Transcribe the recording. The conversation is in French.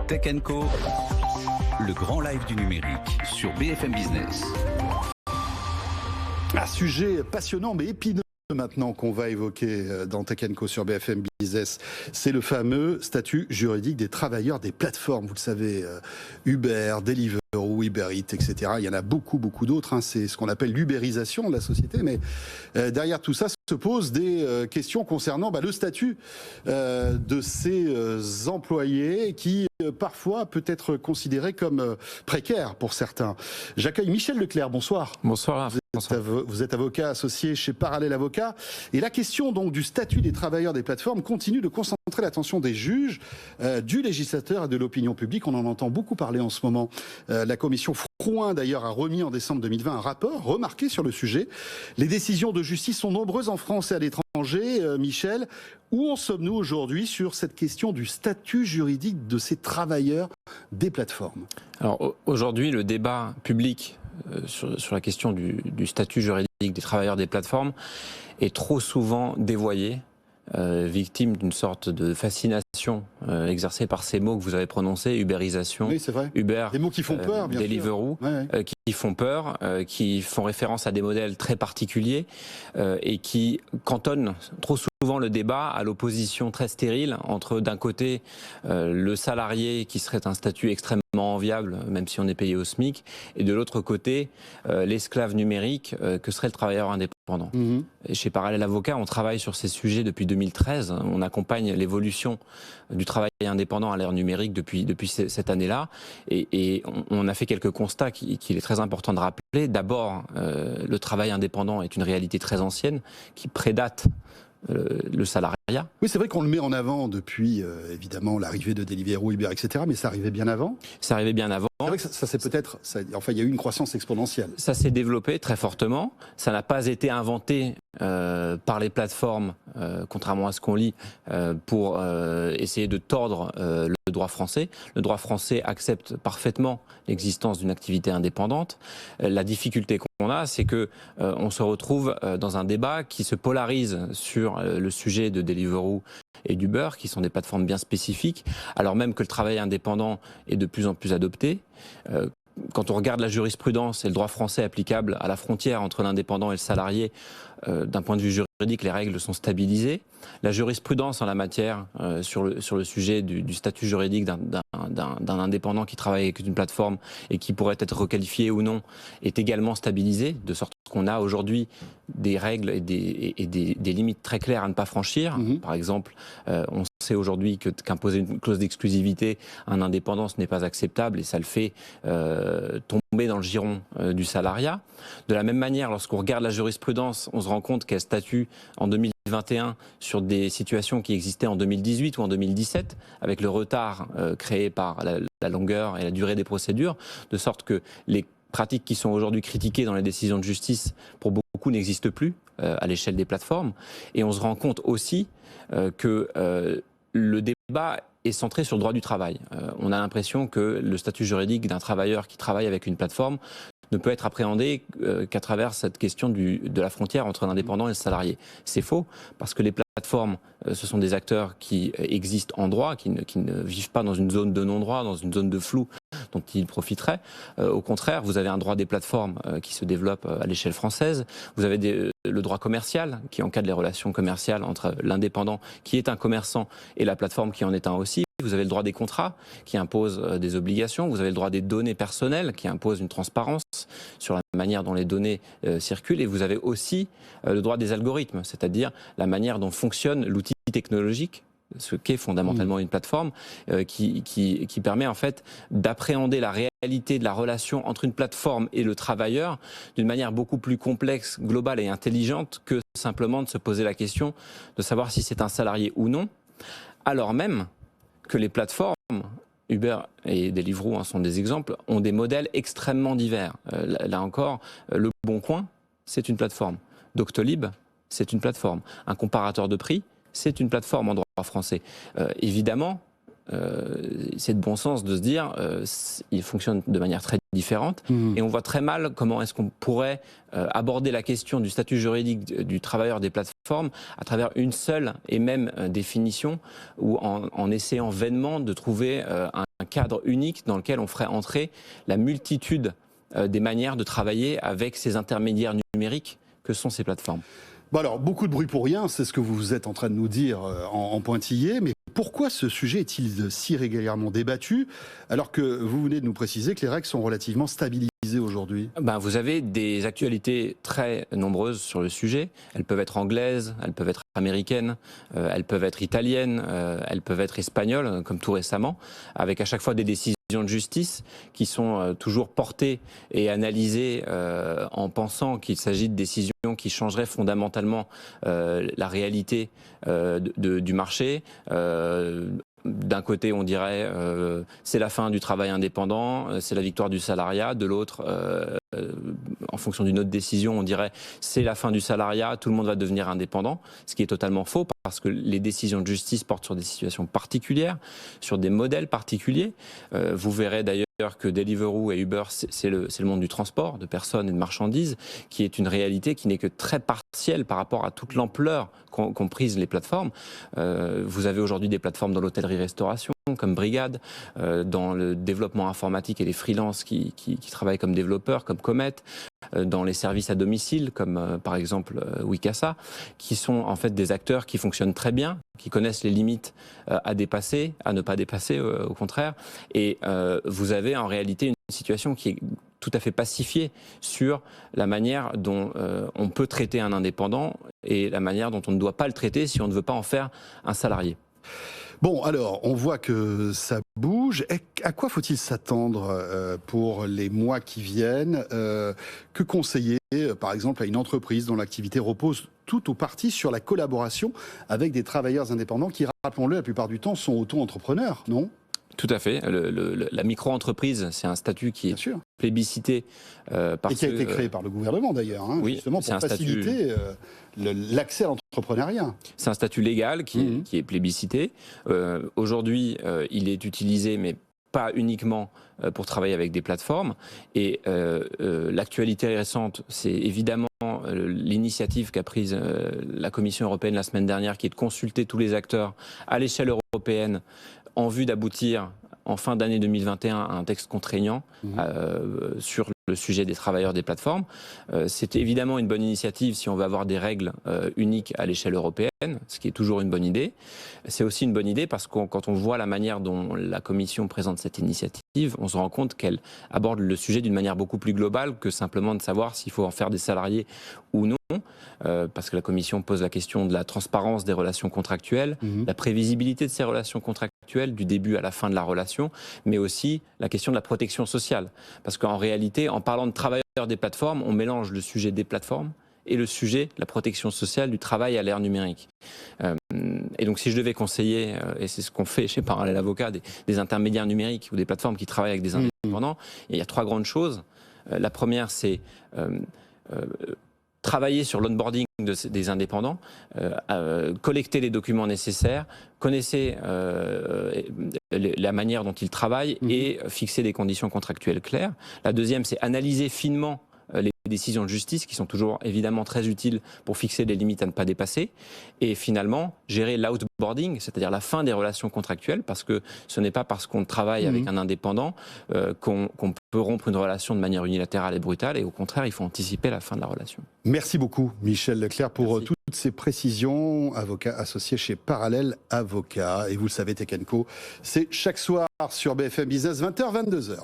Tech Co, le grand live du numérique sur BFM Business. Un sujet passionnant mais épineux maintenant qu'on va évoquer dans Tech Co sur BFM Business, c'est le fameux statut juridique des travailleurs des plateformes. Vous le savez, Uber, Deliveroo, Uber Eats, etc. Il y en a beaucoup d'autres. C'est ce qu'on appelle l'ubérisation de la société. Mais derrière tout ça se posent des questions concernant le statut de ces employés qui parfois peut être considéré comme précaire pour certains. J'accueille Michel Leclerc. Bonsoir. Bonsoir. Vous êtes avocat associé chez Parallèle Avocat. Et la question donc du statut des travailleurs des plateformes continue de concentrer l'attention des juges, du législateur et de l'opinion publique. On en entend beaucoup parler en ce moment. La commission Frouin d'ailleurs a remis en décembre 2020 un rapport remarqué sur le sujet. Les décisions de justice sont nombreuses en France et à l'étranger. Michel, où en sommes-nous aujourd'hui sur cette question du statut juridique de ces travailleurs des plateformes ? Alors aujourd'hui, le débat public sur la question du statut juridique des travailleurs des plateformes est trop souvent dévoyé, victime d'une sorte de fascination exercée par ces mots que vous avez prononcés, ubérisation, oui, c'est vrai. Uber, des mots qui font peur, bien Deliveroo, sûr. Qui font peur, qui font référence à des modèles très particuliers et qui cantonnent trop souvent le débat à l'opposition très stérile entre d'un côté le salarié qui serait un statut extrêmement enviable, même si on est payé au SMIC, et de l'autre côté l'esclave numérique que serait le travailleur indépendant. Et chez Parallèle Avocat, on travaille sur ces sujets depuis 2013. On accompagne l'évolution du travail indépendant à l'ère numérique depuis cette année-là. Et on a fait quelques constats qu'il est très important de rappeler. D'abord, le travail indépendant est une réalité très ancienne qui prédate le salariat. Oui, c'est vrai qu'on le met en avant depuis, évidemment, l'arrivée de Deliveroo, Uber, etc. Mais ça arrivait bien avant. Ça arrivait bien avant. C'est vrai que ça c'est peut-être... il y a eu une croissance exponentielle. Ça s'est développé très fortement. Ça n'a pas été inventé par les plateformes, contrairement à ce qu'on lit, pour essayer de tordre le droit français. Le droit français accepte parfaitement l'existence d'une activité indépendante. La difficulté qu'on a, c'est que on se retrouve dans un débat qui se polarise sur le sujet de Deliveroo et d'Uber, qui sont des plateformes bien spécifiques, alors même que le travail indépendant est de plus en plus adopté. Quand on regarde la jurisprudence et le droit français applicable à la frontière entre l'indépendant et le salarié, d'un point de vue juridique, les règles sont stabilisées. La jurisprudence en la matière, sur le sujet du statut juridique d'un indépendant qui travaille avec une plateforme et qui pourrait être requalifié ou non, est également stabilisée, de sorte qu'on a aujourd'hui des règles et des limites très claires à ne pas franchir. Par exemple, on sait aujourd'hui qu'imposer une clause d'exclusivité à un indépendant, ce n'est pas acceptable et ça le fait tomber dans le giron du salariat. De la même manière, lorsqu'on regarde la jurisprudence, on se rend compte qu'elle statue en 2021 sur des situations qui existaient en 2018 ou en 2017, avec le retard créé par la longueur et la durée des procédures, de sorte que les pratiques qui sont aujourd'hui critiquées dans les décisions de justice, pour beaucoup, n'existent plus à l'échelle des plateformes. Et on se rend compte aussi que le débat est centré sur le droit du travail. On a l'impression que le statut juridique d'un travailleur qui travaille avec une plateforme ne peut être appréhendé qu'à travers cette question de la frontière entre l'indépendant et le salarié. C'est faux, parce que les plateformes, ce sont des acteurs qui existent en droit, qui ne vivent pas dans une zone de non-droit, dans une zone de flou dont ils profiteraient. Au contraire, vous avez un droit des plateformes qui se développe à l'échelle française. Vous avez le droit commercial qui encadre les relations commerciales entre l'indépendant qui est un commerçant et la plateforme qui en est un aussi. Vous avez le droit des contrats qui impose des obligations. Vous avez le droit des données personnelles qui impose une transparence sur la manière dont les données circulent. Et vous avez aussi le droit des algorithmes, c'est-à-dire la manière dont fonctionne l'outil technologique, ce qu'est fondamentalement une plateforme, qui permet en fait d'appréhender la réalité de la relation entre une plateforme et le travailleur d'une manière beaucoup plus complexe, globale et intelligente que simplement de se poser la question de savoir si c'est un salarié ou non, alors même que les plateformes, Uber et Deliveroo sont des exemples, ont des modèles extrêmement divers. Là encore, Le Bon Coin, c'est une plateforme. Doctolib, c'est une plateforme. Un comparateur de prix, c'est une plateforme en droit français. Évidemment, c'est de bon sens de se dire il fonctionne de manière très différente et on voit très mal comment est-ce qu'on pourrait aborder la question du statut juridique du travailleur des plateformes à travers une seule et même définition ou en essayant vainement de trouver un cadre unique dans lequel on ferait entrer la multitude des manières de travailler avec ces intermédiaires numériques que sont ces plateformes. Bon alors, beaucoup de bruit pour rien, c'est ce que vous êtes en train de nous dire en pointillé, mais pourquoi ce sujet est-il si régulièrement débattu alors que vous venez de nous préciser que les règles sont relativement stabilisées aujourd'hui? Vous avez des actualités très nombreuses sur le sujet. Elles peuvent être anglaises, elles peuvent être américaines, elles peuvent être italiennes, elles peuvent être espagnoles, comme tout récemment, avec à chaque fois des décisions de justice qui sont toujours portées et analysées en pensant qu'il s'agit de décisions qui changeraient fondamentalement la réalité du marché. D'un côté, on dirait c'est la fin du travail indépendant, c'est la victoire du salariat. De l'autre, en fonction d'une autre décision, on dirait c'est la fin du salariat, tout le monde va devenir indépendant. Ce qui est totalement faux parce que les décisions de justice portent sur des situations particulières, sur des modèles particuliers. Vous verrez d'ailleurs que Deliveroo et Uber, c'est le monde du transport de personnes et de marchandises, qui est une réalité qui n'est que très partielle par rapport à toute l'ampleur qu'ont prise les plateformes. Vous avez aujourd'hui des plateformes dans l'hôtellerie-restauration, comme Brigade, dans le développement informatique et les freelances qui travaillent comme développeurs, comme Comet, dans les services à domicile, comme par exemple Wikasa, qui sont en fait des acteurs qui fonctionnent très bien, qui connaissent les limites à dépasser, à ne pas dépasser au contraire. Et vous avez en réalité une situation qui est tout à fait pacifiée sur la manière dont on peut traiter un indépendant et la manière dont on ne doit pas le traiter si on ne veut pas en faire un salarié. Bon, alors, on voit que ça bouge. Et à quoi faut-il s'attendre pour les mois qui viennent? Que conseiller, par exemple, à une entreprise dont l'activité repose tout ou partie sur la collaboration avec des travailleurs indépendants qui, rappelons-le, la plupart du temps, sont auto-entrepreneurs, non? Tout à fait. La micro-entreprise, c'est un statut qui est plébiscité. Et qui a été créé par le gouvernement d'ailleurs, hein, oui, justement pour faciliter l'accès à l'entrepreneuriat. C'est un statut légal qui est plébiscité. Aujourd'hui, il est utilisé, mais pas uniquement pour travailler avec des plateformes. Et l'actualité récente, c'est évidemment l'initiative qu'a prise la Commission européenne la semaine dernière, qui est de consulter tous les acteurs à l'échelle européenne en vue d'aboutir en fin d'année 2021 à un texte contraignant sur le sujet des travailleurs des plateformes. C'est évidemment une bonne initiative si on veut avoir des règles uniques à l'échelle européenne, ce qui est toujours une bonne idée. C'est aussi une bonne idée parce que quand on voit la manière dont la Commission présente cette initiative, on se rend compte qu'elle aborde le sujet d'une manière beaucoup plus globale que simplement de savoir s'il faut en faire des salariés ou non. Parce que la Commission pose la question de la transparence des relations contractuelles, la prévisibilité de ces relations contractuelles du début à la fin de la relation, mais aussi la question de la protection sociale. Parce qu'en réalité, en parlant de travailleurs des plateformes, on mélange le sujet des plateformes et le sujet de la protection sociale du travail à l'ère numérique. Et donc si je devais conseiller, et c'est ce qu'on fait chez Parallèle Avocat, des intermédiaires numériques ou des plateformes qui travaillent avec des indépendants, il y a 3 grandes choses. La première, c'est travailler sur l'onboarding des indépendants, collecter les documents nécessaires, connaissez la manière dont ils travaillent et fixer des conditions contractuelles claires. La deuxième, c'est analyser finement les décisions de justice qui sont toujours évidemment très utiles pour fixer les limites à ne pas dépasser. Et finalement, gérer l'outboarding, c'est-à-dire la fin des relations contractuelles, parce que ce n'est pas parce qu'on travaille avec un indépendant qu'on peut rompre une relation de manière unilatérale et brutale. Et au contraire, il faut anticiper la fin de la relation. Merci beaucoup, Michel Leclerc, pour toutes ces précisions. Avocat associé chez Parallèle Avocat. Et vous le savez, Tech & Co, c'est chaque soir sur BFM Business, 20h, 22h.